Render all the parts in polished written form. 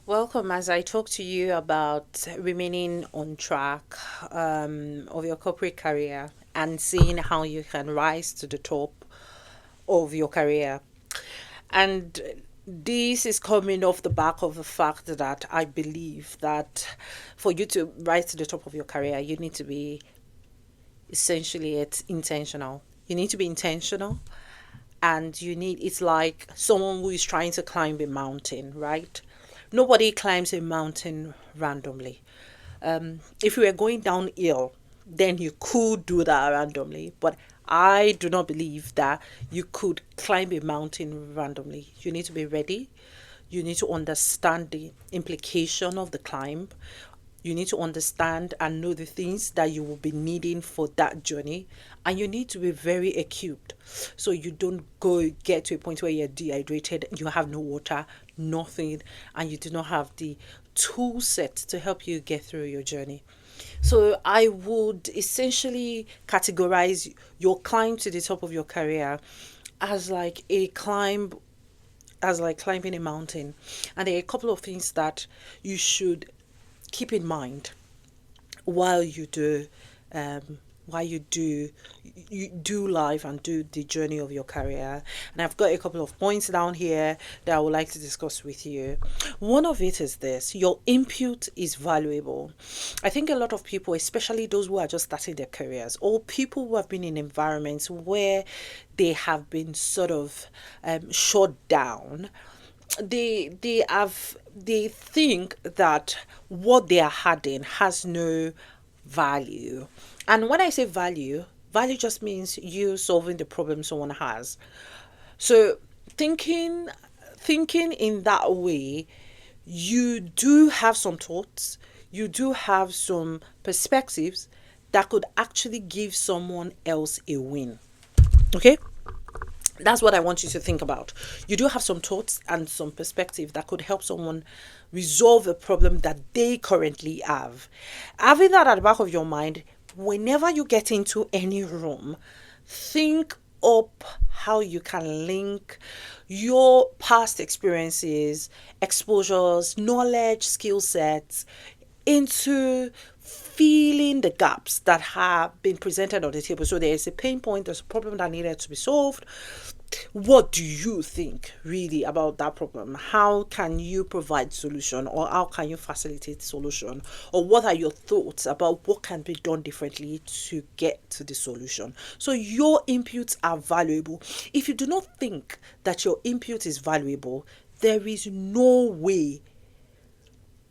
Welcome as I talk to you about remaining on track of your corporate career and seeing how you can rise to the top of your career. And this is coming off the back of the fact that I believe that for you to rise to the top of your career, you need to be essentially it's intentional. You need to be intentional and it's like someone who is trying to climb a mountain, right? Nobody climbs a mountain randomly. If you were going downhill, then you could do that randomly, but I do not believe that you could climb a mountain randomly. You need to be ready. You need to understand the implication of the climb. You need to understand and know the things that you will be needing for that journey. And you need to be very equipped so you don't go get to a point where you're dehydrated, you have no water, nothing, and you do not have the tool set to help you get through your journey. So I would essentially categorize your climb to the top of your career as like a climb as like climbing a mountain. And there are a couple of things that you should keep in mind while you do you do life and do the journey of your career. And I've got a couple of points down here that I would like to discuss with you. One of it is this: your input is valuable. I think a lot of people, especially those who are just starting their careers or people who have been in environments where they have been sort of shut down, they think that what they are adding has no value. And when I say value, value just means you solving the problem someone has. So thinking thinking in that way, you do have some thoughts, you do have some perspectives that could actually give someone else a win. Okay? That's what I want you to think about. You do have some thoughts and some perspective that could help someone resolve a problem that they currently have. Having that at the back of your mind, whenever you get into any room, think up how you can link your past experiences, exposures, knowledge, skill sets into filling the gaps that have been presented on the table. So there is a pain point, there's a problem that needed to be solved. What do you think really about that problem? How can you provide solution, or how can you facilitate solution? Or what are your thoughts about what can be done differently to get to the solution? So your inputs are valuable. If you do not think that your input is valuable, there is no way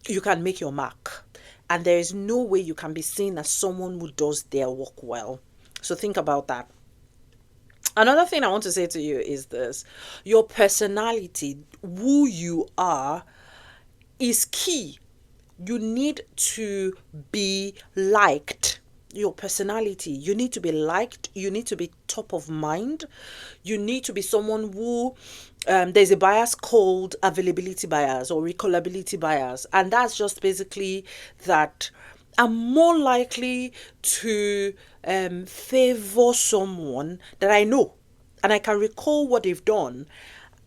you can make your mark. And there is no way you can be seen as someone who does their work well. So think about that. Another thing I want to say to you is this: your personality, who you are, is key. You need to be liked. Your personality, you need to be liked, you need to be top of mind, you need to be someone who there's a bias called availability bias or recallability bias, and that's just basically that I'm more likely to favor someone that I know and I can recall what they've done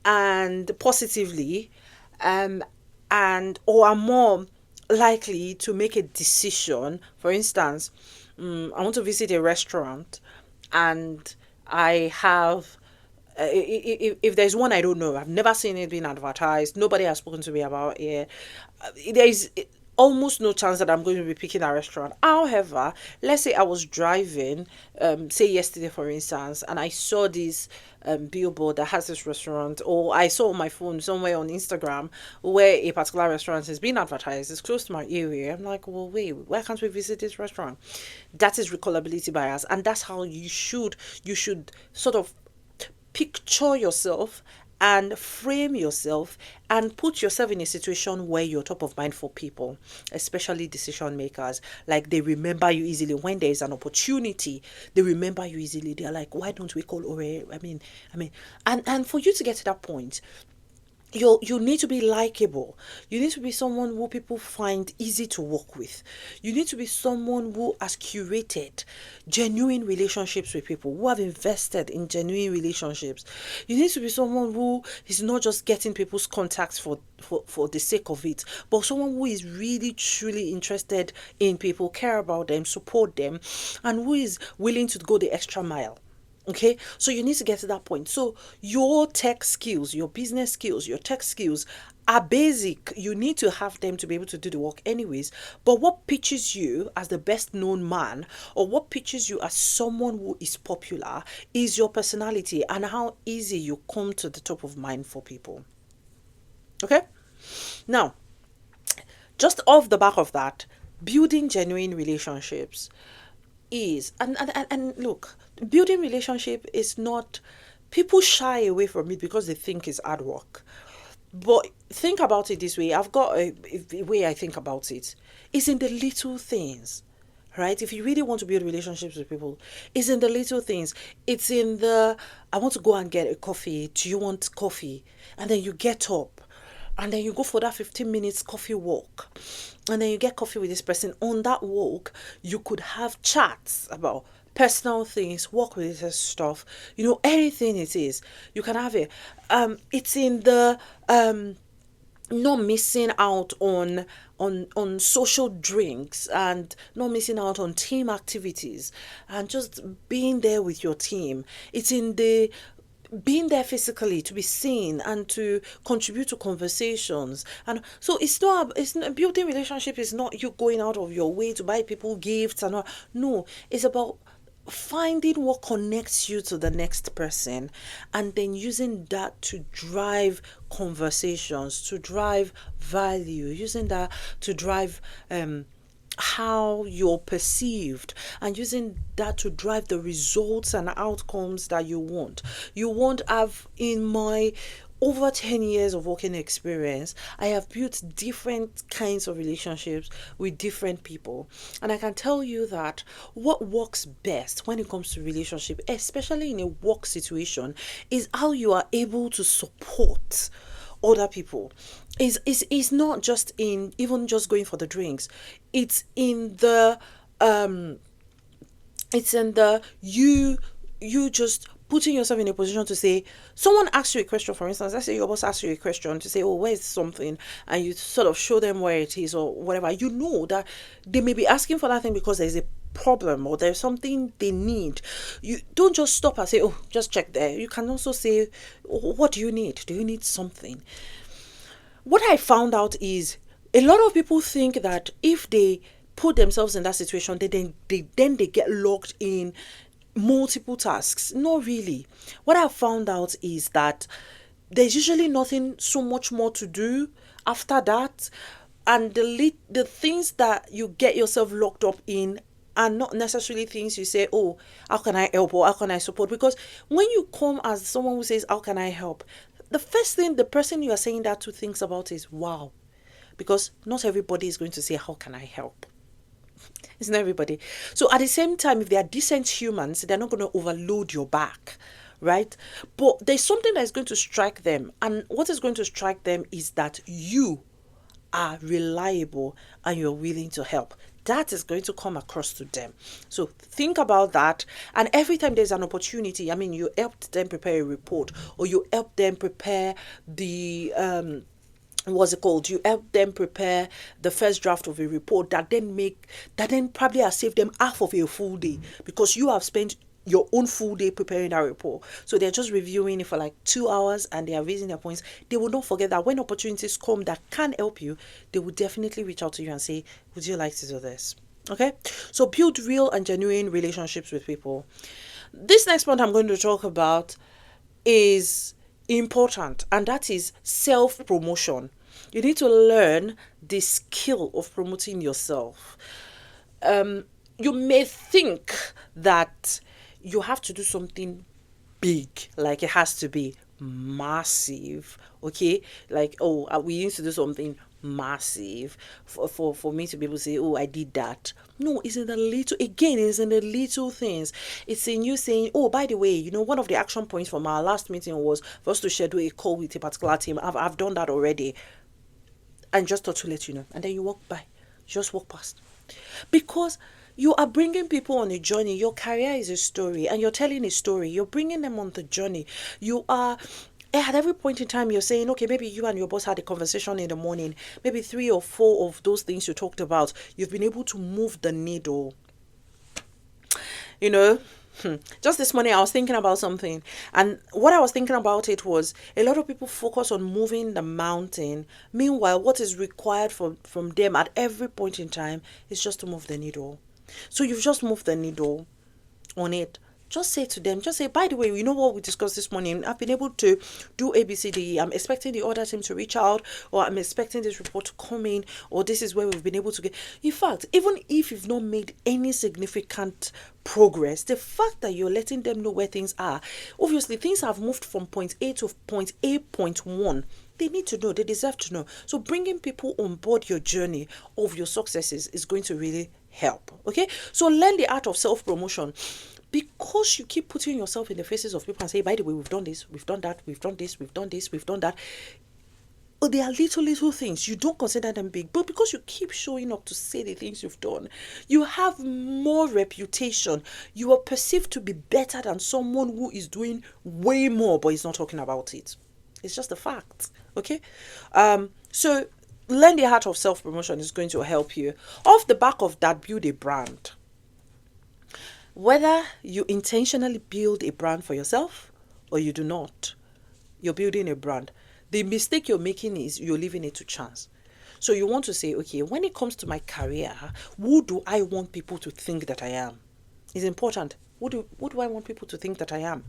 and positively, um and or are more likely to make a decision. For instance, I want to visit a restaurant and I have if there's one I don't know, I've never seen it being advertised, nobody has spoken to me about it, there is almost no chance that I'm going to be picking a restaurant. However, let's say I was driving, say yesterday for instance, and I saw this billboard that has this restaurant, or I saw on my phone somewhere on Instagram where a particular restaurant is being advertised. It's close to my area. I'm like, well, wait, why can't we visit this restaurant? That is recallability bias, and that's how you should sort of picture yourself and frame yourself and put yourself in a situation where you're top of mind for people, especially decision makers. Like, they remember you easily when there is an opportunity. They remember you easily. They're like, why don't we call Ore? I mean, and for you to get to that point, You need to be likable. You need to be someone who people find easy to work with. You need to be someone who has curated genuine relationships with people, who have invested in genuine relationships. You need to be someone who is not just getting people's contacts for the sake of it, but someone who is really truly interested in people, care about them, support them, and who is willing to go the extra mile. Okay, so you need to get to that point. So your tech skills, your business skills, your tech skills are basic. You need to have them to be able to do the work anyways. But what pitches you as the best known man, or what pitches you as someone who is popular, is your personality and how easy you come to the top of mind for people. Okay, now just off the back of that, building genuine relationships is and look, building relationship is not, people shy away from it because they think it's hard work. But think about it this way. I've got a way I think about it. It's in the little things, right? If you really want to build relationships with people, it's in the little things. It's in the, I want to go and get a coffee. Do you want coffee? And then you get up and then you go for that 15 minutes coffee walk, and then you get coffee with this person. On that walk you could have chats about personal things, work with this stuff, anything it is, you can have it. It's in the not missing out on social drinks, and not missing out on team activities, and just being there with your team. It's in the being there physically to be seen and to contribute to conversations. And so it's not building relationship is not you going out of your way to buy people gifts and all. No, it's about finding what connects you to the next person, and then using that to drive conversations, to drive value, using that to drive how you're perceived, and using that to drive the results and outcomes that you want. You won't have, in my over 10 years of working experience, I have built different kinds of relationships with different people. And I can tell you that what works best when it comes to relationship, especially in a work situation, is how you are able to support other people. Is not just in even just going for the drinks. It's in the um it's in the you just putting yourself in a position to say, someone asks you a question. For instance, let's say your boss asks you a question to say, oh, where's something, and you sort of show them where it is or whatever. You know that they may be asking for that thing because there's a problem or there's something they need. You don't just stop and say, oh, just check there. You can also say, oh, what do you need? Do you need something? What I found out is a lot of people think that if they put themselves in that situation, they get locked in multiple tasks. Not really. What I found out is that there's usually nothing so much more to do after that, and the things that you get yourself locked up in are not necessarily things you say, oh, how can I help or how can I support? Because when you come as someone who says, how can I help? The first thing the person you are saying that to thinks about is, wow. Because not everybody is going to say, how can I help? It's not everybody. So at the same time, if they are decent humans, they're not going to overload your back, right? But there's something that is going to strike them. And what is going to strike them is that you are reliable and you're willing to help. That is going to come across to them. So think about that. And every time there's an opportunity, I mean, you helped them prepare a report, or you help them prepare the what's it called, you help them prepare the first draft of a report that then probably has saved them half of a full day, because you have spent your own full day preparing that report. So they're just reviewing it for like 2 hours and they are raising their points. They will not forget that when opportunities come that can help you, they will definitely reach out to you and say, would you like to do this? Okay, so build real and genuine relationships with people. This next point I'm going to talk about is important, and that is self promotion. You need to learn the skill of promoting yourself. You may think that you have to do something big, like it has to be massive, okay? Like, oh, we need to do something massive for me to be able to say, oh, I did that. No, it's in the little, again, it's in the little things. It's in you saying, oh, by the way, one of the action points from our last meeting was for us to schedule a call with a particular team. I've done that already. And just thought to let you know. And then you walk by, just walk past. Because you are bringing people on a journey. Your career is a story, and you're telling a story. You're bringing them on the journey. You are, at every point in time, you're saying, okay, maybe you and your boss had a conversation in the morning. Maybe 3 or 4 of those things you talked about, you've been able to move the needle. You know, just this morning I was thinking about something, and what I was thinking about it was a lot of people focus on moving the mountain. Meanwhile, what is required from them at every point in time is just to move the needle. So you've just moved the needle on it. Just say to them, just say, by the way, you know what we discussed this morning? I've been able to do ABCD. I'm expecting the other team to reach out, or I'm expecting this report to come in, or this is where we've been able to get. In fact, even if you've not made any significant progress, the fact that you're letting them know where things are, obviously things have moved from point A to point A.1. They need to know, they deserve to know. So bringing people on board your journey of your successes is going to really help. Okay, so learn the art of self-promotion. Because you keep putting yourself in the faces of people and say, by the way, we've done this, we've done that, we've done this, we've done this, we've done that. Oh, they are little things. You don't consider them big. But because you keep showing up to say the things you've done, you have more reputation. You are perceived to be better than someone who is doing way more, but is not talking about it. It's just a fact. Okay? So learn the art of self-promotion is going to help you. Off the back of that, build a brand. Whether you intentionally build a brand for yourself or you do not, you're building a brand. The mistake you're making is you're leaving it to chance. So you want to say, okay, when it comes to my career, who do I want people to think that I am? It's important. Who do I want people to think that I am?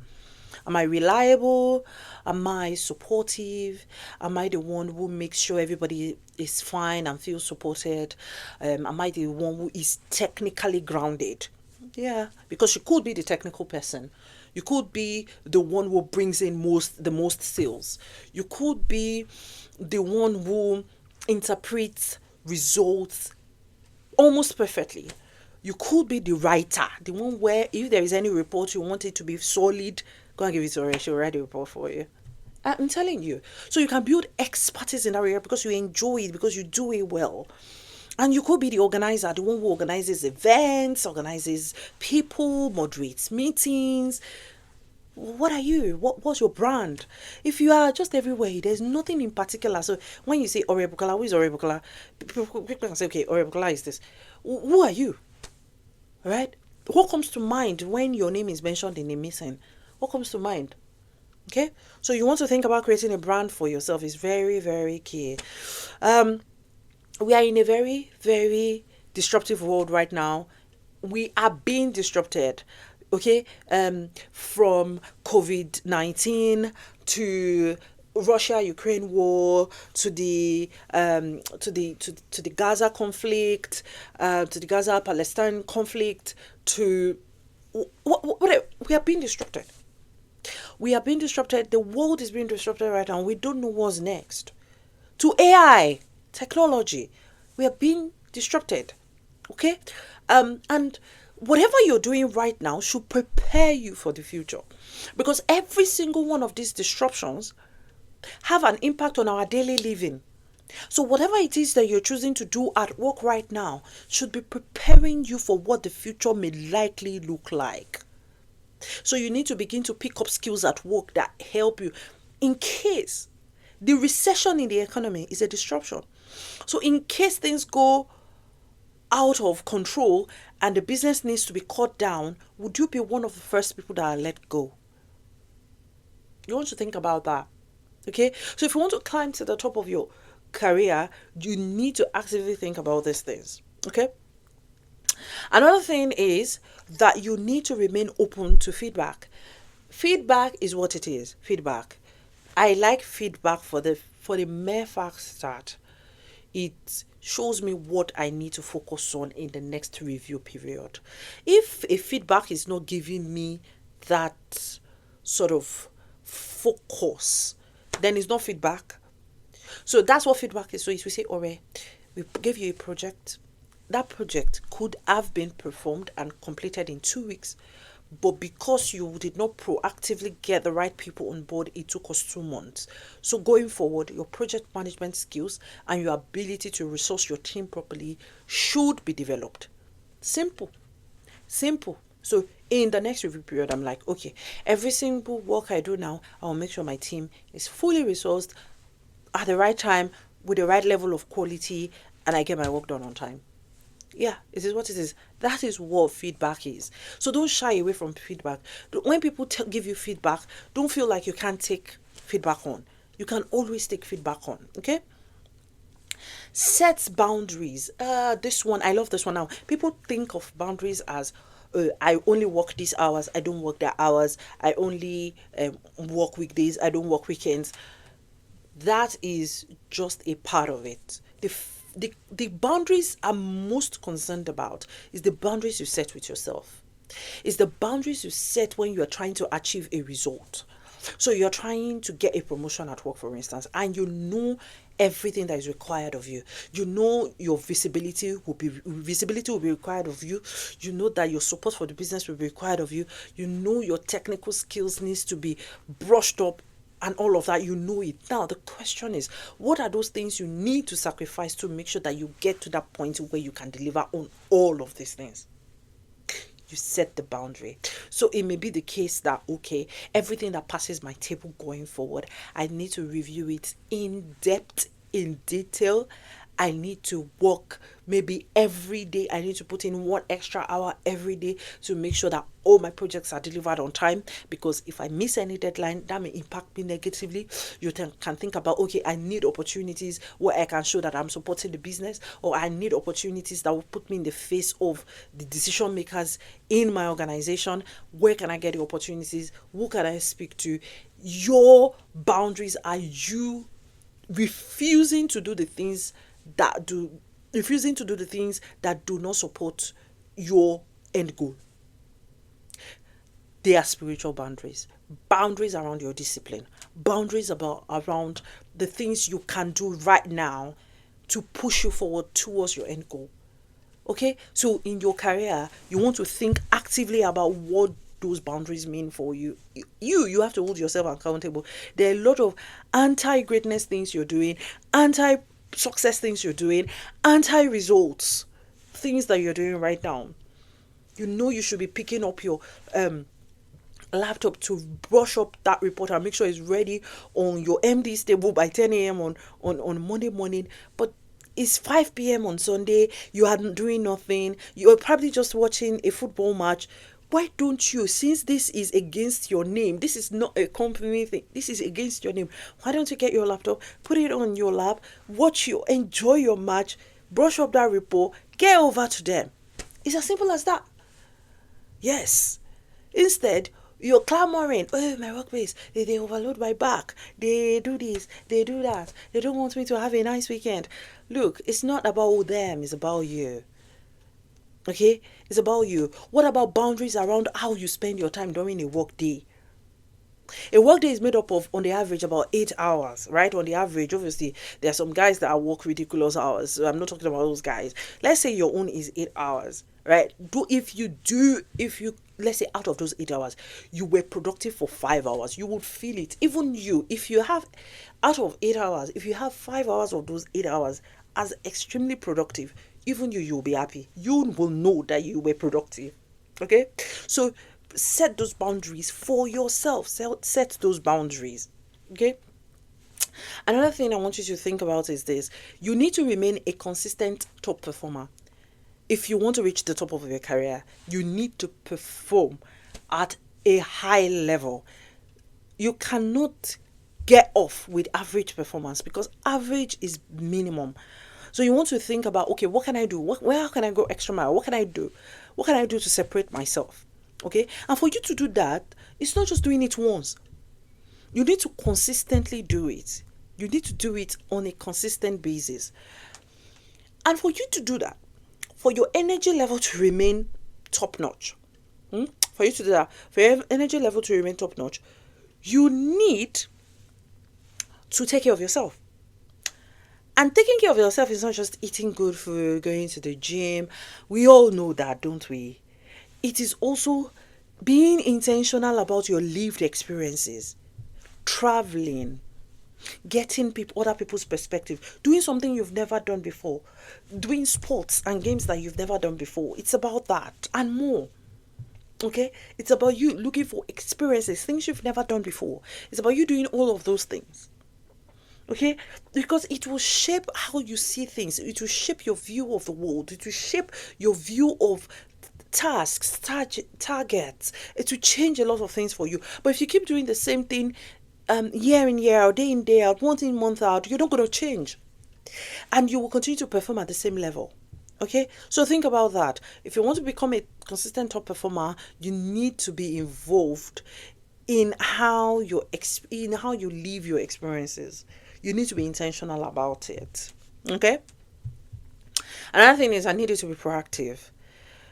Am I reliable? Am I supportive? Am I the one who makes sure everybody is fine and feels supported? Am I the one who is technically grounded? Yeah, because you could be the technical person. You could be the one who brings in the most sales. You could be the one who interprets results almost perfectly. You could be the writer, the one where if there is any report you want it to be solid, go and give it to her. She'll write the report for you. I'm telling you. So you can build expertise in that area because you enjoy it, because you do it well. And you could be the organizer, the one who organizes events, organizes people, moderates meetings. What are you? What's your brand? If you are just everywhere, there's nothing in particular. So when you say Ore Bukola, who is Ore Bukola? People can say, okay, Ore Bukola is this. Who are you? Right? What comes to mind when your name is mentioned in a meeting? What comes to mind? Okay? So you want to think about creating a brand for yourself is very, very key. We are in a very, very disruptive world right now. We are being disrupted, okay? From COVID-19 to Russia-Ukraine war to the Gaza conflict, to the Gaza-Palestine conflict, to what we are being disrupted. We are being disrupted. The world is being disrupted right now. We don't know what's next. To AI. Technology, we are being disrupted. Okay, and whatever you're doing right now should prepare you for the future, because every single one of these disruptions have an impact on our daily living. So whatever it is that you're choosing to do at work right now should be preparing you for what the future may likely look like. So you need to begin to pick up skills at work that help you in case the recession in the economy is a disruption. So in case things go out of control and the business needs to be cut down, would you be one of the first people that are let go? You want to think about that. Okay? So if you want to climb to the top of your career, you need to actively think about these things. Okay? Another thing is that you need to remain open to feedback. Feedback is what it is. Feedback. I like feedback for the mere fact that it shows me what I need to focus on in the next review period. If a feedback is not giving me that sort of focus, then it's not feedback. So that's what feedback is. So if we say, all right, we gave you a project, that project could have been performed and completed in 2 weeks, but because you did not proactively get the right people on board, it took us 2 months. So going forward, your project management skills and your ability to resource your team properly should be developed. Simple. Simple. So in the next review period, I'm like, okay, every single work I do now, I'll make sure my team is fully resourced at the right time with the right level of quality, and I get my work done on time. Yeah, it is what it is. That is what feedback is. So don't shy away from feedback. When people give you feedback, don't feel like you can't take feedback on. You can always take feedback on. Okay. Set boundaries. This one, I love this one now. People think of boundaries as I only work these hours, I don't work that hours, I only work weekdays, I don't work weekends. That is just a part of it. The boundaries I'm most concerned about is the boundaries you set with yourself. It's the boundaries you set when you are trying to achieve a result. So you're trying to get a promotion at work, for instance, and you know everything that is required of you. You know your visibility will be required of you. You know that your support for the business will be required of you. You know your technical skills needs to be brushed up and all of that. You know it. Now the question is, what are those things you need to sacrifice to make sure that you get to that point where you can deliver on all of these things? You set the boundary. So it may be the case that, okay, everything that passes my table going forward, I need to review it in depth, in detail. I need to work maybe every day. I need to put in 1 extra hour every day to make sure that all my projects are delivered on time. Because if I miss any deadline, that may impact me negatively. You can think about, okay, I need opportunities where I can show that I'm supporting the business, or I need opportunities that will put me in the face of the decision makers in my organization. Where can I get the opportunities? Who can I speak to? Your boundaries are you refusing to do the things that do not support your end goal. They are spiritual boundaries, boundaries around your discipline, boundaries around the things you can do right now to push you forward towards your end goal. Okay, so in your career, you want to think actively about what those boundaries mean for you. You have to hold yourself accountable. There are a lot of anti-greatness things you're doing, anti-success things you're doing, anti-results things that you're doing right now. You know you should be picking up your laptop to brush up that report and make sure it's ready on your MD's table by 10 a.m. on Monday morning. But it's 5 p.m. on Sunday, you are doing nothing, you're probably just watching a football match. Why don't you, since this is against your name, this is not a company thing, this is against your name, why don't you get your laptop, put it on your lap, enjoy your match, brush up that report, get over to them. It's as simple as that. Yes. Instead, you're clamoring, oh, my workplace, they overload my back, they do this, they do that, they don't want me to have a nice weekend. Look, it's not about them, it's about you. Okay? It's about you. What about boundaries around how you spend your time during a work day? A work day is made up of, on the average, about 8 hours, right? On the average, obviously, there are some guys that work ridiculous hours. So I'm not talking about those guys. Let's say your own is 8 hours, right? If you let's say out of those 8 hours, you were productive for 5 hours, you would feel it. Even you, if you have out of 8 hours, if you have 5 hours of those 8 hours as extremely productive, even you'll be happy. You will know that you were productive. Okay, so set those boundaries for yourself. Set those boundaries. Okay. Another thing I want you to think about is this: you need to remain a consistent top performer. If you want to reach the top of your career, you need to perform at a high level. You cannot get off with average performance, because average is minimum. So you want to think about, okay, what can I do? Where can I go extra mile? What can I do? What can I do to separate myself? Okay. And for you to do that, it's not just doing it once. You need to consistently do it. You need to do it on a consistent basis. And for you to do that, for your energy level to remain top notch, for you to do that, for your energy level to remain top notch, you need to take care of yourself. And taking care of yourself is not just eating good food, going to the gym. We all know that, don't we? It is also being intentional about your lived experiences, traveling, getting people, other people's perspective, doing something you've never done before, doing sports and games that you've never done before. It's about that and more. Okay, it's about you looking for experiences, things you've never done before. It's about you doing all of those things. Okay, because it will shape how you see things, it will shape your view of the world, it will shape your view of tasks, targets. It will change a lot of things for you. But if you keep doing the same thing, year in, year out, day in, day out, month in, month out, you're not going to change, and you will continue to perform at the same level. Okay, so think about that. If you want to become a consistent top performer, you need to be involved in how in how you live your experiences. You need to be intentional about it. Okay. Another thing is, I need you to be proactive.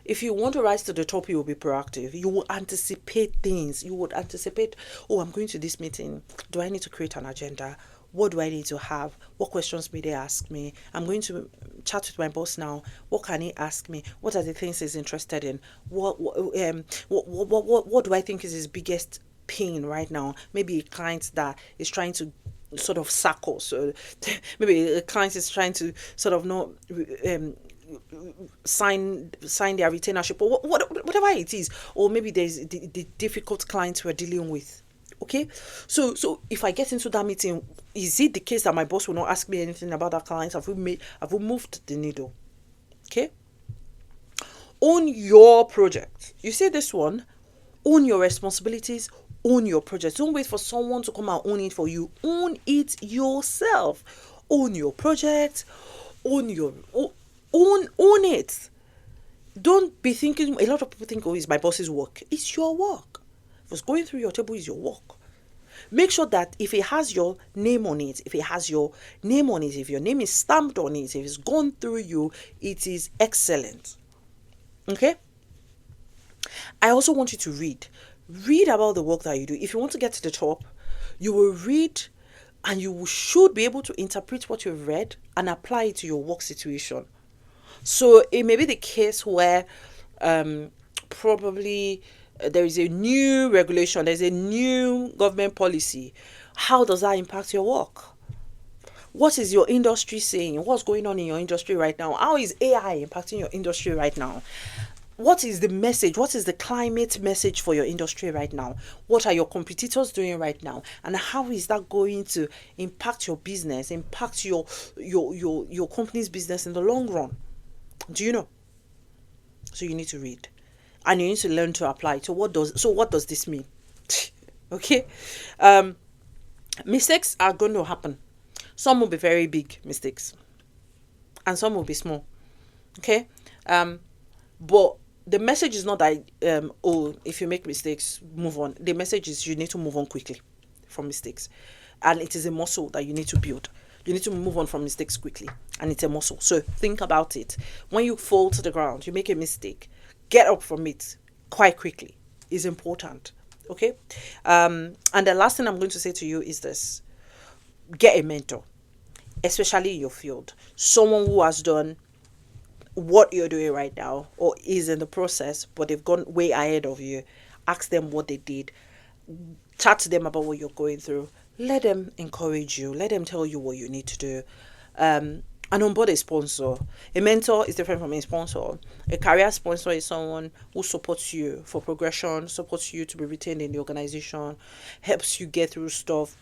If you want to rise to the top, you will be proactive. You will anticipate things. You would anticipate, oh, I'm going to this meeting. Do I need to create an agenda? What do I need to have? What questions may they ask me? I'm going to chat with my boss now. What can he ask me? What are the things he's interested in? What do I think is his biggest pain right now? Maybe a client that is trying to sort of sack us. So maybe a client is trying to sort of not sign their retainership, or whatever it is, or maybe there's the difficult clients we're dealing with. Okay, so if I get into that meeting, is it the case that my boss will not ask me anything about that client? Have we moved the needle? Okay, own your project. You see this one, own your responsibilities, own your project. Don't wait for someone to come and own it for you. Own it yourself. Own your project, own your own it. Don't be thinking, a lot of people think, oh, it's my boss's work. It's your work. What's going through your table is your work. Make sure that if it has your name on it, if your name is stamped on it, if it's gone through you, it is excellent. Okay? I also want you to read. Read about the work that you do. If you want to get to the top, you will read, and you should be able to interpret what you've read and apply it to your work situation. So it may be the case where probably there is a new regulation, there's a new government policy. How does that impact your work? What is your industry saying? What's going on in your industry right now? How is AI impacting your industry right now? What is the message? What is the climate message for your industry right now? What are your competitors doing right now? And how is that going to impact your business, impact your company's business in the long run? Do you know? So you need to read, and you need to learn to apply. So what does this mean? Okay, mistakes are going to happen. Some will be very big mistakes, and some will be small. Okay, but the message is not that if you make mistakes, move on. The message is you need to move on quickly from mistakes, and it is a muscle that you need to build. You need to move on from mistakes quickly, and it's a muscle. So think about it. When you fall to the ground, you make a mistake, get up from it quite quickly is important. Okay, and the last thing I'm going to say to you is this: get a mentor, especially in your field, someone who has done what you're doing right now or is in the process, but they've gone way ahead of you. Ask them what they did, chat to them about what you're going through. Let them encourage you. Let them tell you what you need to do. And onboard a sponsor. A mentor is different from a sponsor. A career sponsor is someone who supports you for progression, supports you to be retained in the organization, helps you get through stuff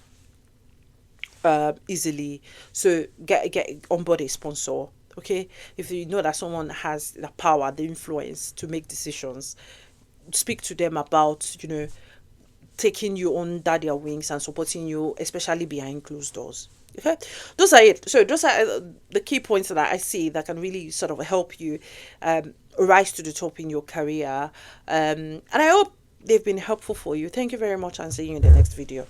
easily. So get onboard a sponsor. Okay, if you know that someone has the power, the influence to make decisions, speak to them about taking you under their wings and supporting you, especially behind closed doors. Okay, those are it. So those are the key points that I see that can really sort of help you rise to the top in your career. And I hope they've been helpful for you. Thank you very much, and see you in the next video.